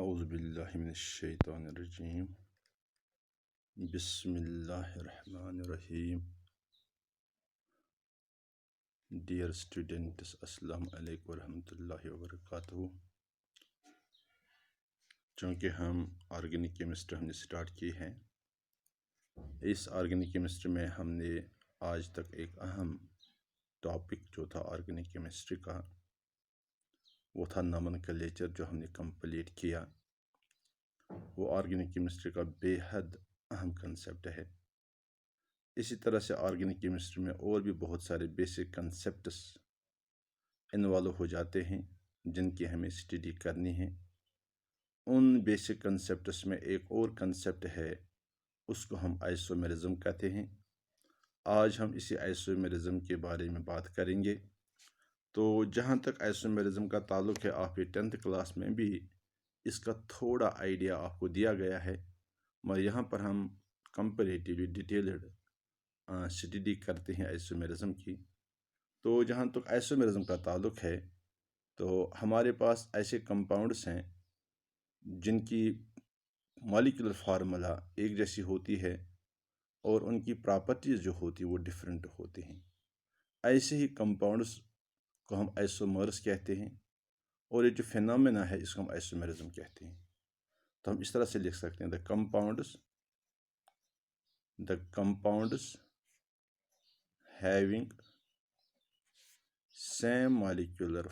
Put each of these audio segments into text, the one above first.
औज़ुबिल्लाहिमिनश्शैतानिर्रजीम बिस्मिल्लाहिर्रहमानिर्रहीम। Dear students, अस्सलाम वालेकुम वरहमतुल्लाहि वबरकातुहू। चूँकि हम ऑर्गेनिक केमिस्ट्री हमने स्टार्ट की है, इस ऑर्गेनिक केमिस्ट्री में हमने आज तक एक अहम टॉपिक जो था ऑर्गेनिक केमिस्ट्री का, वो था नॉमेनक्लेचर, जो हमने कंप्लीट किया। वो ऑर्गेनिक केमिस्ट्री का बेहद अहम कंसेप्ट है। इसी तरह से ऑर्गेनिक केमिस्ट्री में और भी बहुत सारे बेसिक कंसेप्ट्स इन्वॉल्व हो जाते हैं जिनकी हमें स्टडी करनी है। उन बेसिक कंसेप्ट्स में एक और कंसेप्ट है, उसको हम आइसोमेरिज्म कहते हैं। आज हम इसी आइसोमेरिज्म के बारे में बात करेंगे। तो जहाँ तक आइसोमेरिज्म का ताल्लुक है, आपके 10th क्लास में भी इसका थोड़ा आइडिया आपको दिया गया है, मगर यहाँ पर हम कंपैरेटिवली डिटेल्ड स्टडी करते हैं आइसोमेरिज्म की। तो जहाँ तक आइसोमेरिज्म का ताल्लुक है, तो हमारे पास ऐसे कंपाउंड्स हैं जिनकी मॉलिक्यूलर फार्मूला एक जैसी होती है और उनकी प्रॉपर्टीज़ जो होती है वो डिफरेंट होती हैं। ऐसे ही कंपाउंड्स को हम आइसोमर्स कहते हैं और ये जो फिनोमेना है इसको हम आइसोमेरिज्म कहते हैं। तो हम इस तरह से लिख सकते हैं, the compounds having same molecular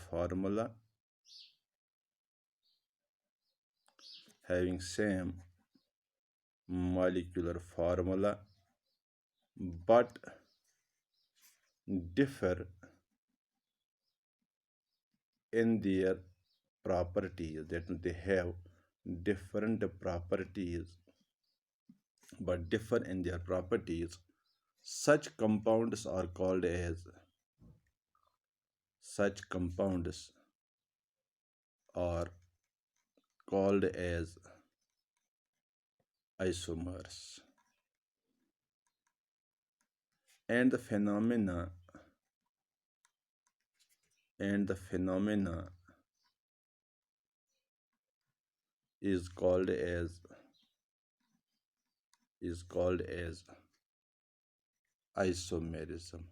formula but differ in their properties, that means they have different properties but differ in their properties. Such compounds are called as isomers. And the phenomena is called as isomerism.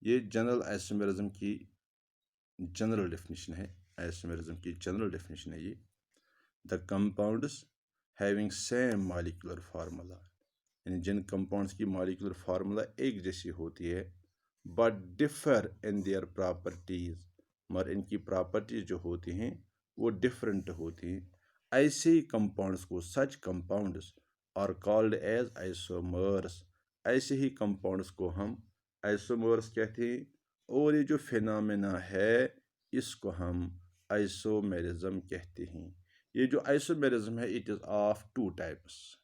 ये general isomerism की general definition है। Isomerism की general definition है ये, the compounds having same molecular formula, यानी जिन compounds की molecular formula एक जैसी होती है, but differ in their properties, मगर इनकी प्रॉपर्टीज जो होती हैं वो डिफरेंट होती हैं। ऐसे ही कंपाउंड्स को, such compounds are called as isomers, ऐसे ही कंपाउंड्स को हम आइसोमर्स कहते हैं। और ये जो फिनोमेना है इसको हम आइसोमेरिज्म कहते हैं। ये जो आइसोमेरिज्म है, it is of two types.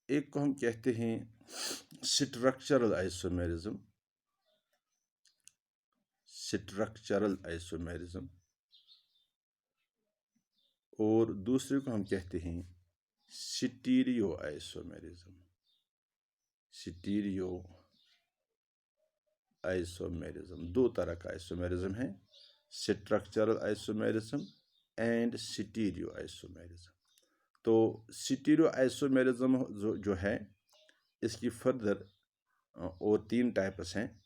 एक को हम कहते हैं स्ट्रक्चरल आइसोमेरिज्म, और दूसरे को हम कहते हैं स्टीरियो आइसोमेरिज्म। दो तरह का आइसोमेरिज्म है, structural isomerism and stereo isomerism. तो स्टीरियो आइसोमेरिज्म जो है, इसकी फर्दर और 3 टाइप्स हैं,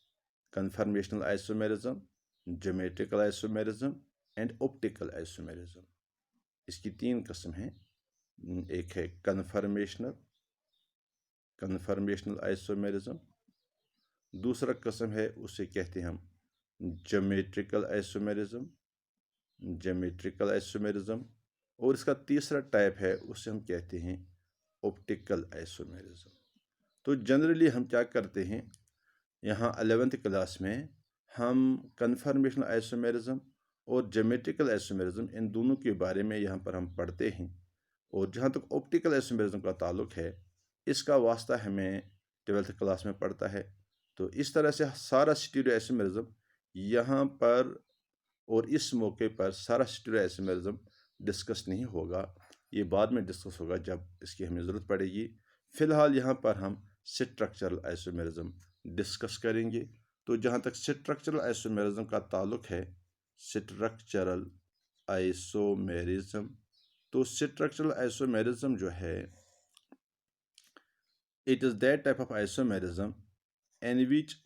conformational isomerism, geometrical isomerism and optical isomerism. इसकी 3 किस्म हैं। एक है कन्फर्मेशनल आइसोमेरिज्म, दूसरा किस्म है उसे कहते हैं हम ज्योमेट्रिकल आइसोमेरिज्म, और इसका तीसरा टाइप है उसे हम कहते हैं ऑप्टिकल आइसोमेरिज्म। तो जनरली हम क्या करते हैं, यहाँ 11th क्लास में हम कन्फर्मेशनल आइसोमेरिज्म और ज्योमेट्रिकल आइसोमेरिज्म, इन दोनों के बारे में यहाँ पर हम पढ़ते हैं। और जहाँ तक ऑप्टिकल आइसोमेरिज्म का ताल्लुक है, इसका वास्ता हमें 12th क्लास में पढ़ता है। तो इस तरह से सारा स्टीरियो आइसोमेरिज्म यहाँ पर और इस मौके पर सारा स्टीरियो आइसोमेरिज्म डिस्कस नहीं होगा, ये बाद में डिस्कस होगा जब इसकी हमें ज़रूरत पड़ेगी। फ़िलहाल यहाँ पर हम स्ट्रक्चरल आइसोमेरिज्म डिस्कस करेंगे। तो जहाँ तक स्ट्रक्चरल आइसोमेरिज्म का ताल्लुक है, स्ट्रक्चरल आइसोमेरिज्म, तो स्ट्रक्चरल आइसोमेरिज्म जो है, it is that type of isomerism in which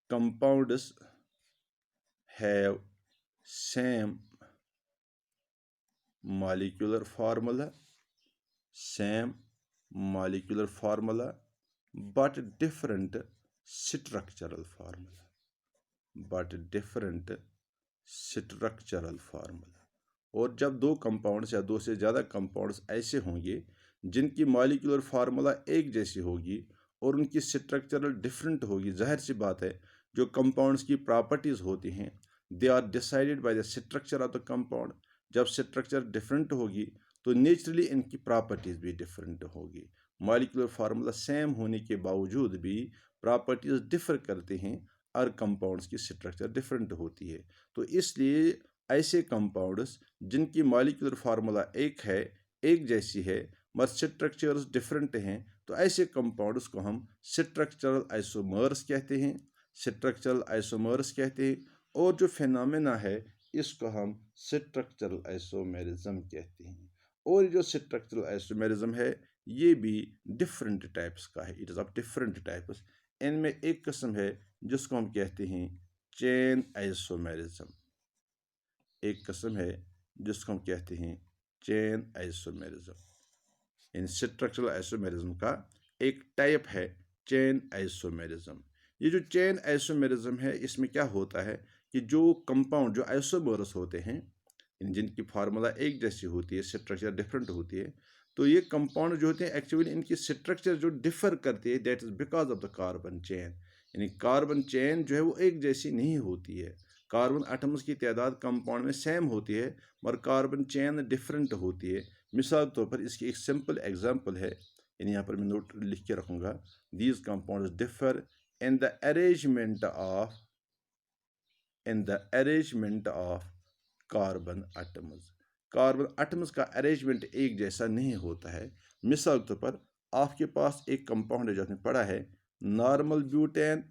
compounds have same molecular formula, but different structural formula, और जब दो कंपाउंड्स या दो से ज़्यादा कंपाउंड्स ऐसे होंगे जिनकी मॉलिक्यूलर फार्मूला एक जैसी होगी और उनकी स्ट्रक्चरल डिफरेंट होगी, जाहिर सी बात है जो कंपाउंड्स की प्रॉपर्टीज़ होती हैं they are decided by the structure of the compound. जब स्ट्रक्चर डिफरेंट होगी तो नेचुरली इनकी प्रॉपर्टीज़ भी डिफरेंट होगी। मॉलिक्यूलर फार्मूला सेम होने के बावजूद भी प्रॉपर्टीज़ डिफर करते हैं और कंपाउंड्स की स्ट्रक्चर डिफरेंट होती है। तो इसलिए ऐसे कंपाउंड्स जिनकी मॉलिक्यूलर फार्मूला एक है, एक जैसी है, मगर स्ट्रक्चर्स डिफरेंट हैं, तो ऐसे कंपाउंड्स को हम स्ट्रक्चरल आइसोमर्स कहते हैं। और जो फिनोमेना है इसको हम स्ट्रक्चरल आइसोमेरिज्म कहते हैं। और जो स्ट्रक्चरल आइसोमेरिज्म है ये भी डिफरेंट टाइप्स का है, it is of different types. इनमें एक किस्म है जिसको हम कहते हैं चेन आइसोमेरिज्म, एक किस्म है जिसको हम कहते हैं चेन आइसोमेरिज्म। इन स्ट्रक्चरल आइसोमेरिज्म का एक टाइप है चेन आइसोमेरिज्म। ये जो चेन आइसोमेरिज्म है इसमें क्या होता है कि जो कंपाउंड जो आइसोमर्स होते हैं जिनकी फार्मूला एक जैसी होती है, स्ट्रक्चर डिफरेंट होती है, तो ये कंपाउंड जो होते हैं एक्चुअली इनकी स्ट्रक्चर जो डिफर करती है that is because of the carbon chain. यानी कार्बन चेन जो है वो एक जैसी नहीं होती है। कार्बन एटम्स की तादाद कंपाउंड में सेम होती है मगर कार्बन चेन डिफरेंट होती है। मिसाल के तौर पर इसकी एक सिंपल एग्जांपल है, यानी यहाँ पर मैं नोट लिख के रखूँगा, these compounds differ in the arrangement of carbon atoms. Carbon atoms का अरेंजमेंट एक जैसा नहीं होता है। मिसाल के तौर पर आपके पास एक कंपाउंड है जो आपने पढ़ा है नॉर्मल ब्यूटेन,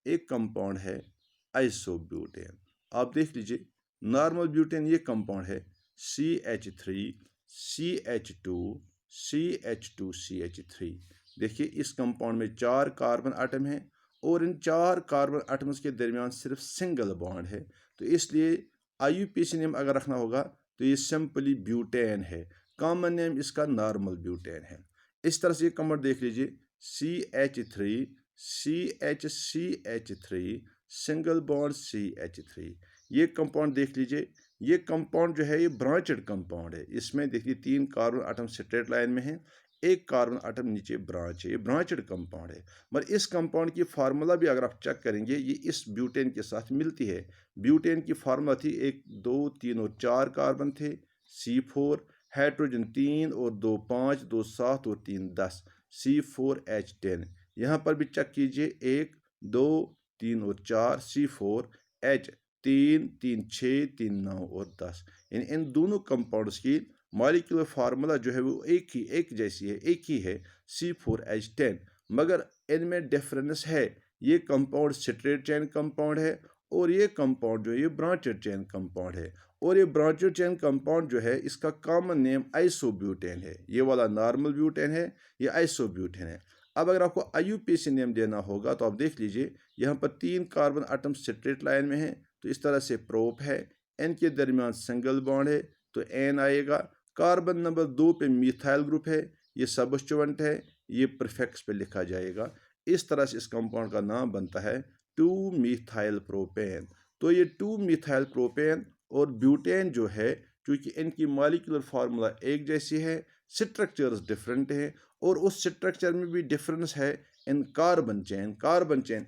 एक कंपाउंड है आइसोब्यूटेन। आप देख लीजिए नॉर्मल ब्यूटेन ये कंपाउंड है CH3 CH2 CH2 CH3। देखिए इस कंपाउंड में 4 कार्बन आटम हैं और इन 4 कार्बन आटम्स के दरमियान सिर्फ सिंगल बॉन्ड है, तो इसलिए IUPAC नेम अगर रखना होगा तो ये सिंपली ब्यूटेन है। कॉमन नेम इसका नॉर्मल ब्यूटेन है। इस तरह से ये कंपाउंड देख लीजिए CH3 CH3 single bond CH3। ये कंपाउंड देख लीजिए, ये कंपाउंड जो है ये ब्रांचेड कंपाउंड है। इसमें देखिए 3 कार्बन आटम स्ट्रेट लाइन में है, एक कार्बन आटम नीचे ब्रांच है, ये ब्रांचेड कंपाउंड है। मगर इस कंपाउंड की फार्मूला भी अगर आप चेक करेंगे ये इस ब्यूटेन के साथ मिलती है। ब्यूटेन की फार्मूला थी 1 2 3 और 4 कार्बन थे, C4, हाइड्रोजन 3 और 2 5, 2 7 और 3 10, C4H10। यहाँ पर भी चेक कीजिए 1 2 3 और 4, C4H 3 3 6 3 9 और 10। इन दोनों कंपाउंड्स की मॉलिक्यूलर फार्मूला जो है वो एक जैसी है, एक ही है C4H10, मगर इनमें डिफरेंस है। ये कंपाउंड स्ट्रेट चेन कंपाउंड है और ये कंपाउंड जो है ये ब्रांचेड चेन कंपाउंड है। और ये ब्रांचेड चेन कंपाउंड जो है इसका कॉमन नेम आइसोब्यूटेन है। ये वाला नॉर्मल ब्यूटेन है, ये आइसोब्यूटेन है। अब अगर आपको IUPAC नेम देना होगा तो आप देख लीजिए यहाँ पर 3 कार्बन आटम स्ट्रेट लाइन में है, तो इस तरह से प्रोप है, N के दरमियान सिंगल बॉन्ड है तो N आएगा। कार्बन नंबर 2 पे मिथाइल ग्रुप है, ये सबस्टिट्यूएंट है, ये प्रीफिक्स पे लिखा जाएगा। इस तरह से इस कंपाउंड का नाम बनता है 2 मिथाइल प्रोपेन। तो ये 2 मिथाइल प्रोपेन और ब्यूटेन जो है, क्योंकि इनकी मॉलिक्यूलर फार्मूला एक जैसी है, स्ट्रक्चर्स डिफरेंट है और उस स्ट्रक्चर में भी डिफरेंस है इन कार्बन चेन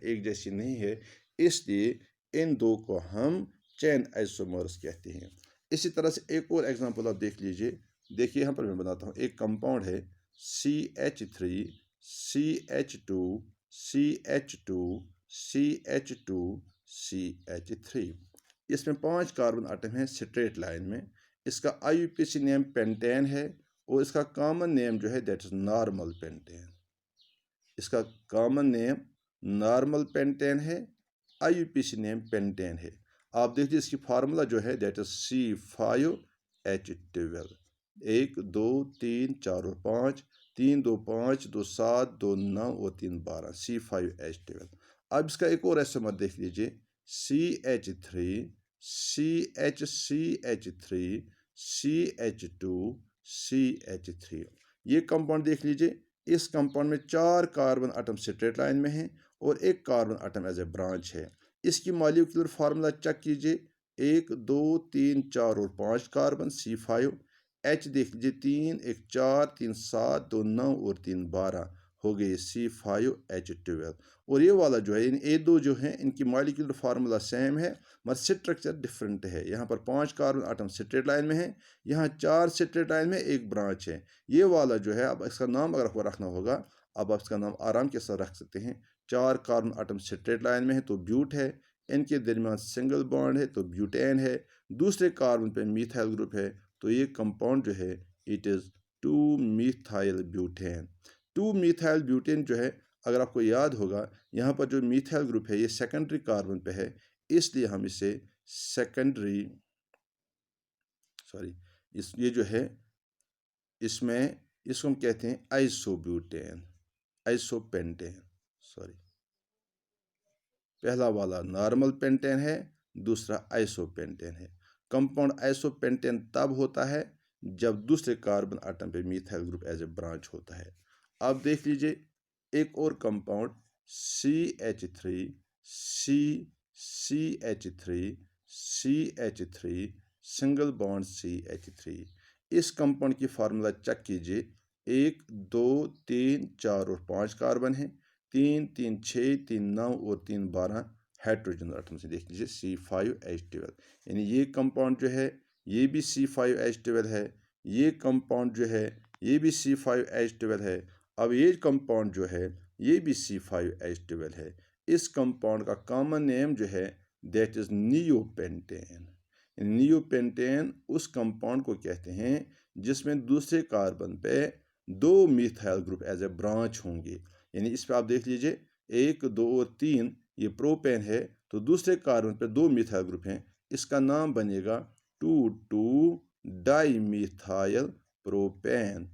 एक जैसी नहीं है, इसलिए इन दो को हम चेन आइसोमर्स कहते हैं। इसी तरह से एक और एग्जांपल आप देख लीजिए, देखिए यहाँ पर मैं बताता हूँ, एक कंपाउंड है CH3 CH2 CH2 CH2 CH3। इसमें 5 कार्बन आटम हैं स्ट्रेट लाइन में। इसका IUPAC नेम पेंटेन है और इसका कॉमन नेम जो है दैट इज नॉर्मल पेंटेन। इसका कॉमन नेम नॉर्मल पेंटेन है, IUPAC नेम पेंटेन है। आप देखिए इसकी फार्मूला जो है दैट इज C5H12, 1 2 3 4 और 5, 3 2 5 2 7 2 9 और 3 12, C5H12। अब इसका एक और एसोमर देख लीजिए, CH3 CH3 CH2 CH3। ये कंपाउंड देख लीजिए, इस कंपाउंड में 4 कार्बन आटम स्ट्रेट लाइन में हैं और एक carbon atom as a branch है। इसकी मॉलिक्यूलर फार्मूला चेक कीजिए, 1 2 3 4 और 5 कार्बन C5, H देख लीजिए 3 1 4 3 7 2 9 और 3 12, हो गई C5H12। और ये वाला जो है ये दो जो हैं इनकी मॉलिक्यूलर फार्मूला सेम है मगर स्ट्रक्चर डिफरेंट है। यहाँ पर 5 कार्बन आटम स्ट्रेट लाइन में है, यहाँ 4 स्ट्रेट लाइन में एक ब्रांच है। ये वाला जो है अब इसका नाम अगर आपको रखना होगा, अब आप इसका नाम आराम के साथ रख सकते हैं। 4 कार्बन आटम स्ट्रेट लाइन में है तो ब्यूट है, इनके दरमियान सिंगल बॉन्ड है तो ब्यूटेन है, दूसरे कार्बन पे मिथाइल ग्रुप है तो ये कंपाउंड जो है it is 2 methyl butane. 2 methyl butane जो है, अगर आपको याद होगा यहाँ पर जो मिथाइल ग्रुप है ये सेकेंडरी कार्बन पे है, इसलिए हम इसे सेकेंडरी ये जो है इसमें इसको हम कहते हैं आइसोब्यूटेन, आइसोपेंटेन। पहला वाला नॉर्मल पेंटेन है, दूसरा आइसोपेंटेन है। कंपाउंड आइसोपेंटेन तब होता है जब दूसरे कार्बन आटम पे methyl group as a branch होता है। अब देख लीजिए एक और compound CH3 CH3 CH3 single bond CH3। इस कंपाउंड की फार्मूला चेक कीजिए, 1 2 3 4 और 5 कार्बन है, 3 3 6 3 9 और 3 12 हाइड्रोजन आटम से देख लीजिए C5H12। यानी ये कंपाउंड जो है ये भी C5H12 है, ये कंपाउंड जो है ये भी C5H12 है। अब ये कंपाउंड जो है ये भी C5H12 है। इस कंपाउंड का कॉमन नेम जो है दैट इज नियोपेंटेन। नियोपेंटेन उस कंपाउंड को कहते हैं जिसमें दूसरे कार्बन पे 2 methyl group as a branch होंगे। यानी इस पर आप देख लीजिए 1 2 और 3 ये प्रोपेन है तो दूसरे कार्बन पे 2 मिथाइल ग्रुप हैं, इसका नाम बनेगा 2 di methyl propane,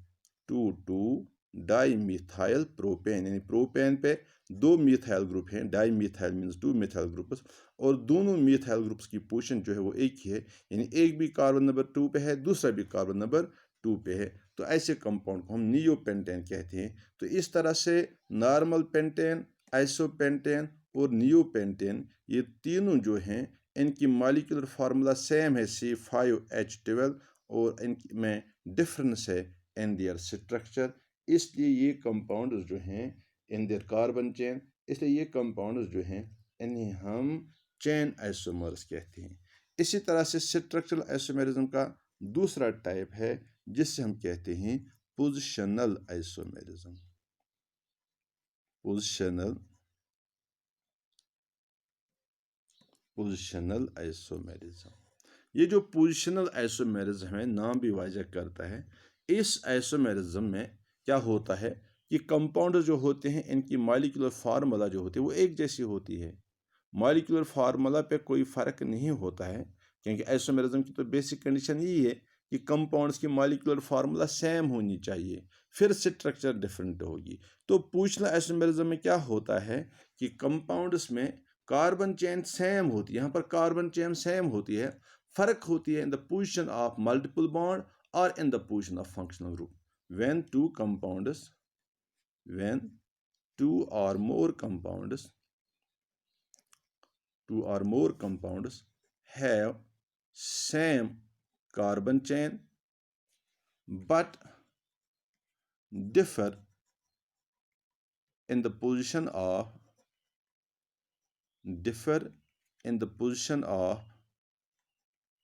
2 di methyl propane. यानी प्रोपेन पे 2 मिथाइल ग्रुप हैं, di methyl means 2 methyl groups, और दोनों मिथाइल ग्रुप्स की पोजीशन जो है वो एक ही है। यानी एक भी कार्बन नंबर 2 पे है, दूसरा भी कार्बन नंबर 2 पे है, तो ऐसे कंपाउंड को हम नियोपेंटेन कहते हैं। तो इस तरह से नॉर्मल पेंटेन, आइसोपेंटेन और नियोपेंटेन ये तीनों जो हैं इनकी मॉलिक्यूलर फार्मूला सेम है C5H12 और इनकी में डिफरेंस है इन देयर स्ट्रक्चर। इसलिए ये कंपाउंड्स जो हैं इन देयर कार्बन चेन, इसलिए ये कंपाउंड्स जो हैं इन्हें हम चेन आइसोमर्स कहते हैं। इसी तरह से स्ट्रक्चरल आइसोमेरिज्म का दूसरा टाइप है जिससे हम कहते हैं पोजिशनल आइसोमेरिज्म। पोजिशनल आइसोमेरिज्म, ये जो पोजिशनल आइसोमेरिज्म है नाम भी वाज़ह करता है। इस आइसोमेरिज्म में क्या होता है कि कंपाउंड जो होते हैं इनकी मॉलिक्यूलर फार्मूला जो होती है वो एक जैसी होती है। मॉलिक्यूलर फार्मूला पे कोई फ़र्क नहीं होता है, क्योंकि आइसोमेरिज्म की तो बेसिक कंडीशन यही है कि कंपाउंड्स की मॉलिक्यूलर फार्मूला सेम होनी चाहिए, फिर स्ट्रक्चर डिफरेंट होगी। तो पोजिशनल आइसोमेरिज्म में क्या होता है कि कंपाउंड्स में कार्बन चेन सेम होती है, यहाँ पर कार्बन चेन सेम होती है, फ़र्क होती है in the position of multiple bond और in the position of functional group. when two or more compounds have same carbon chain but differ in the position of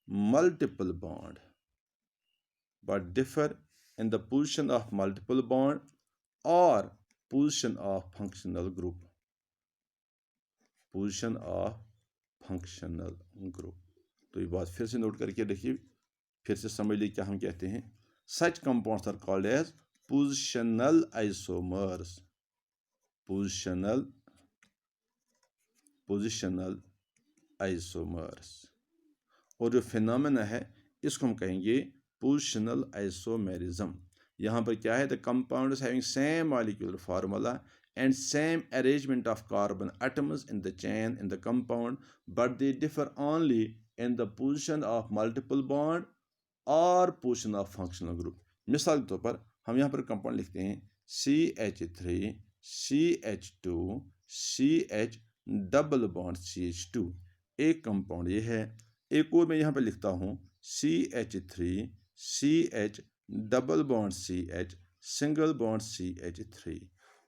multiple bond or position of functional group। तो ये बात फिर से note करके देखिए, फिर से समझ लीजिए क्या हम कहते हैं। Such compounds are called as positional isomers. Positional positional isomers. और जो फिनोमेना है इसको हम कहेंगे पोजिशनल आइसोमेरिज्म। यहाँ पर क्या है, the compounds having same molecular formula and same arrangement of carbon atoms in the chain in the compound but they differ only in the position of multiple bond और position of functional group. मिसाल के तौर पर हम यहाँ पर compound लिखते हैं CH3 CH2 CH double bond CH2, एक कंपाउंड ये है। एक और मैं यहाँ पे लिखता हूँ CH3 CH double bond CH single bond CH3।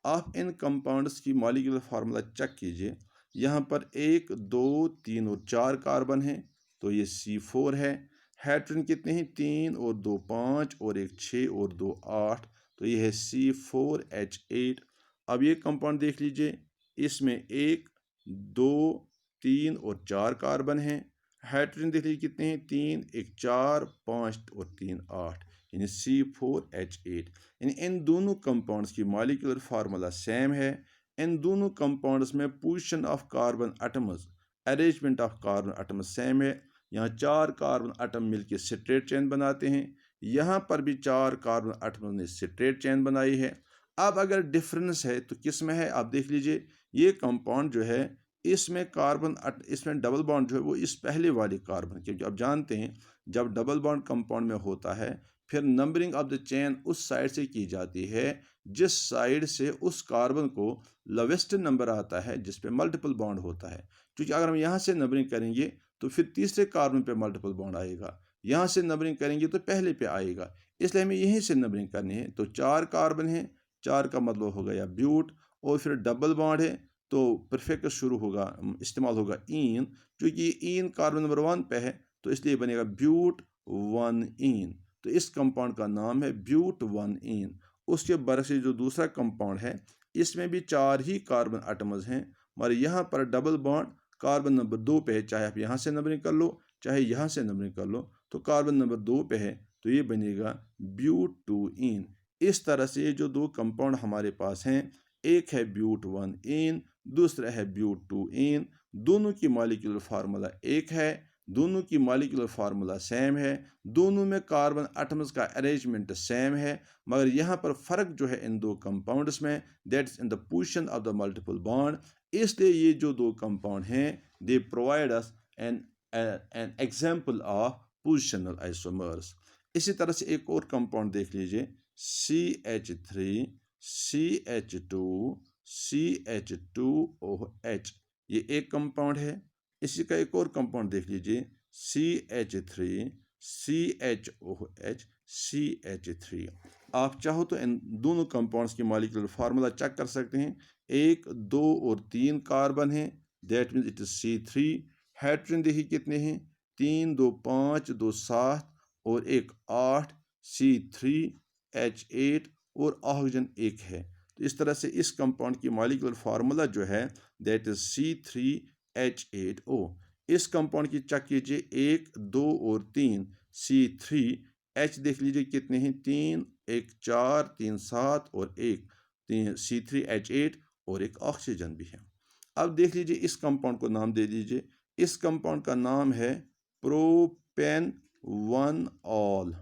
आप इन कंपाउंड्स की मॉलिक्यूलर फार्मूला चेक कीजिए। यहाँ पर 1 2 3 और 4 कार्बन हैं तो ये C4 है। हाइड्रोजन कितने हैं, 3 और 2 5 और 1 6 और 2 8, तो ये है C4H8। अब ये कंपाउंड देख लीजिए, इसमें 1 2 3 और 4 कार्बन हैं। हाइड्रोजन देख लीजिए कितने हैं, 3 1 4 5 और 3 8, यानी C4H8। यानी इन दोनों कंपाउंड्स की मॉलिक्यूलर फार्मूला सेम है। इन दोनों कंपाउंड्स में position of carbon atoms, arrangement of carbon atoms same है। यहाँ 4 कार्बन एटम मिलकर स्ट्रेट चेन बनाते हैं, यहाँ पर भी 4 कार्बन एटम ने स्ट्रेट चेन बनाई है। अब अगर डिफरेंस है तो किस में है, आप देख लीजिए। ये कंपाउंड जो है इसमें इसमें डबल बॉन्ड जो है वो इस पहले वाले कार्बन, क्योंकि आप जानते हैं जब डबल बॉन्ड कंपाउंड में होता है फिर नंबरिंग ऑफ द चेन उस साइड से की जाती है जिस साइड से उस कार्बन को लोवेस्ट नंबर आता है जिस पे मल्टीपल बॉन्ड होता है। क्योंकि अगर हम यहाँ से नंबरिंग करेंगे तो फिर तीसरे कार्बन पे मल्टीपल बॉन्ड आएगा, यहाँ से नंबरिंग करेंगे तो पहले पे आएगा, इसलिए हमें यहीं से नंबरिंग करनी है। तो 4 कार्बन है, 4 का मतलब हो गया ब्यूट, और फिर डबल बॉन्ड है तो परफेक्ट शुरू होगा, इस्तेमाल होगा ईन, क्योंकि ईन कार्बन नंबर 1 पे है तो इसलिए बनेगा ब्यूट 1 ईन। तो इस कंपाउंड का नाम है ब्यूट 1 ईन। उसके बरक्स जो दूसरा कंपाउंड है इसमें भी 4 ही कार्बन एटम्स हैं, मगर यहाँ पर डबल बॉन्ड कार्बन नंबर 2 पे है। चाहे आप यहाँ से नंबरिंग कर लो चाहे यहाँ से नंबरिंग कर लो, तो कार्बन नंबर 2 पे है तो ये बनेगा ब्यूट 2 ईन। इस तरह से ये जो 2 कंपाउंड हमारे पास हैं, एक है ब्यूट 1 ईन, दूसरा है ब्यूट 2 ईन। दोनों की मॉलिक्यूलर फार्मूला एक है, दोनों की मॉलिक्यूलर फार्मूला सेम है, दोनों में कार्बन एटम्स का अरेंजमेंट सेम है, मगर यहाँ पर फ़र्क जो है इन 2 कंपाउंड्स में, that is in the position of the multiple bond. इसलिए ये जो 2 कंपाउंड हैं they provide us an example of positional isomers. इसी तरह से एक और कंपाउंड देख लीजिए CH3 CH2 CH2OH, ये एक कंपाउंड है। इसी का एक और कंपाउंड देख लीजिए CH3 CHOH CH3। आप चाहो तो इन दोनों कंपाउंड्स की मॉलिक्यूलर फार्मूला चेक कर सकते हैं। 1 2 और 3 कार्बन हैं, that means it is C3। Hydrogen देखिए कितने हैं, 3 2 5 2 7 और 1 8, C3H8 और ऑक्सीजन 1 है। तो इस तरह से इस कंपाउंड की मॉलिक्यूलर फार्मूला जो है दैट इज C3H8O। इस कंपाउंड की चेक कीजिए 1 2 और 3, C3H देख लीजिए कितने हैं, 3 1 4 3 7 और 1 3, C3H8 और एक ऑक्सीजन भी है। अब देख लीजिए इस कंपाउंड को नाम दे दीजिए। इस कंपाउंड का नाम है प्रोपेन 1 ऑल।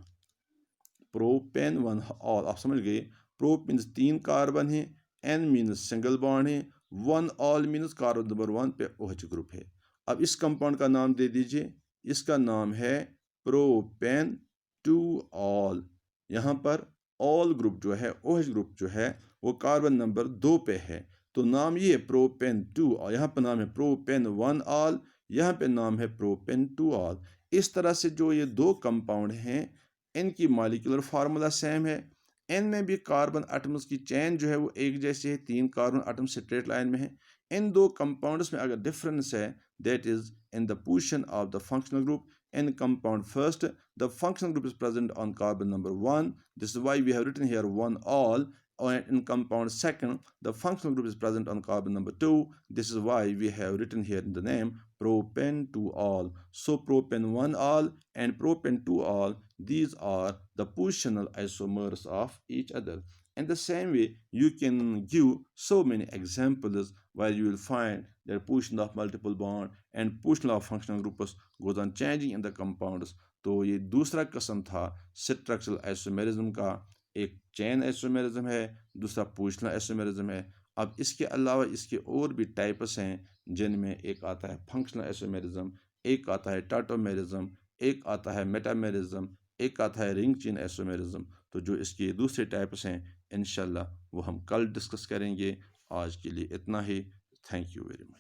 प्रोपेन 1 ऑल, आप समझ गए। प्रोप मीन्स 3 कार्बन है, एन मीन्स सिंगल बॉन्ड है, 1 ऑल मीन्स कार्बन नंबर 1 पे OH ग्रुप है। अब इस कंपाउंड का नाम दे दीजिए, इसका नाम है प्रोपेन 2 ऑल। यहाँ पर ऑल ग्रुप जो है, OH ग्रुप जो है वो कार्बन नंबर 2 पे है, तो नाम ये प्रोपेन 2, और यहाँ पर नाम है प्रोपेन 1 ऑल, यहाँ पे नाम है प्रोपेन 2 ऑल। इस तरह से जो ये 2 कंपाउंड हैं इनकी मॉलिक्यूलर फार्मूला सेम है। इनमें भी कार्बन एटम्स की चेन जो है वो एक जैसे है, 3 कार्बन एटम स्ट्रेट लाइन में है। इन 2 कंपाउंड्स में अगर डिफरेंस है that is in the position of the functional group. In compound first, the functional group is present on carbon number 1. This is why we have written here 1 all. And in compound second, the functional group is present on carbon number 2. This is why we have written here in the name propen 2 all. So propen 1 all and propen 2 all, these are the positional isomers of each other. In the same way, you can give so many examples where you will find their position of multiple bond and position of functional groups goes on changing in the compounds। तो ये दूसरा किस्म था structural isomerism का। एक chain isomerism है, दूसरा positional isomerism है। अब इसके अलावा इसके और भी टाइप्स हैं, जिनमें एक आता है फंक्शनल आइसोमेरिज्म, एक आता है टाटोमेरिज्म, एक आता है मेटामेरिज्म, एक आता है रिंग चेन आइसोमेरिज्म। तो जो इसके दूसरे टाइप्स हैं इंशाल्लाह वो हम कल डिस्कस करेंगे। आज के लिए इतना ही। Thank you very much.